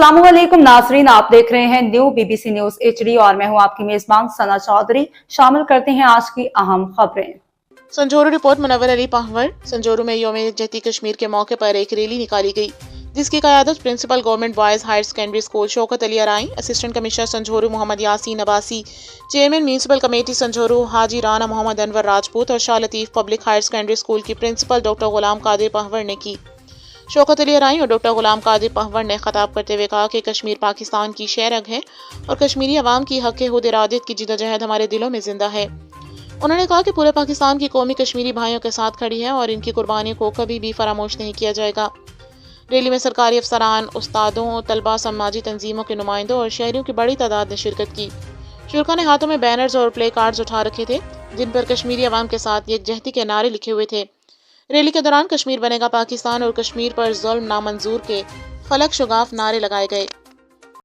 अस्सलामुअलैकुम नाजरीन, आप देख रहे हैं न्यू बीबीसी न्यूज HD और मैं हूं आपकी मेजबान सना चौधरी। शामिल करते हैं आज की अहम खबरें। संजोरू रिपोर्ट मुनव्वर अली पहवर। संजोरू में यौम यकजहती कश्मीर के मौके पर एक रैली निकाली गई, जिसकी क़यादत principal government boys higher secondary school Shaukat Ali Arai, assistant commissioner Sanjoro Mohammad Yasin Abbasi, chairman municipal committee Sanjoro Haji Rana Mohammad Anwar Rajput और Shah Latif public higher secondary school की प्रिंसिपल डॉक्टर गुलाम कादिर पहवर ने की। शौकत अली अराई और डॉक्टर गुलाम कादिर पहवर ने खिताब करते हुए कहा कि कश्मीर पाकिस्तान की शेरग है और कश्मीरी अवाम की हक़ खुद इरादत की जिदोजहद हमारे दिलों में जिंदा है। उन्होंने कहा कि पूरे पाकिस्तान की कौमी कश्मीरी भाइयों के साथ खड़ी है और इनकी कुर्बानियों को कभी भी फरामोश नहीं किया जाएगा। रैली में सरकारी अफसरान, उस्तादों, तलबा, समाजी तंजीमों के नुमाइंदों और शहरियों की बड़ी तादाद ने शिरकत की। शुरका ने हाथों में बैनर्स और प्ले कार्ड्स उठा रखे थे, जिन पर कश्मीरी अवाम के साथ यकजहती के नारे लिखे हुए थे। रैली के दौरान कश्मीर बनेगा पाकिस्तान और कश्मीर पर जुल्म नामंजूर के फलक शुगाफ नारे लगाए गए।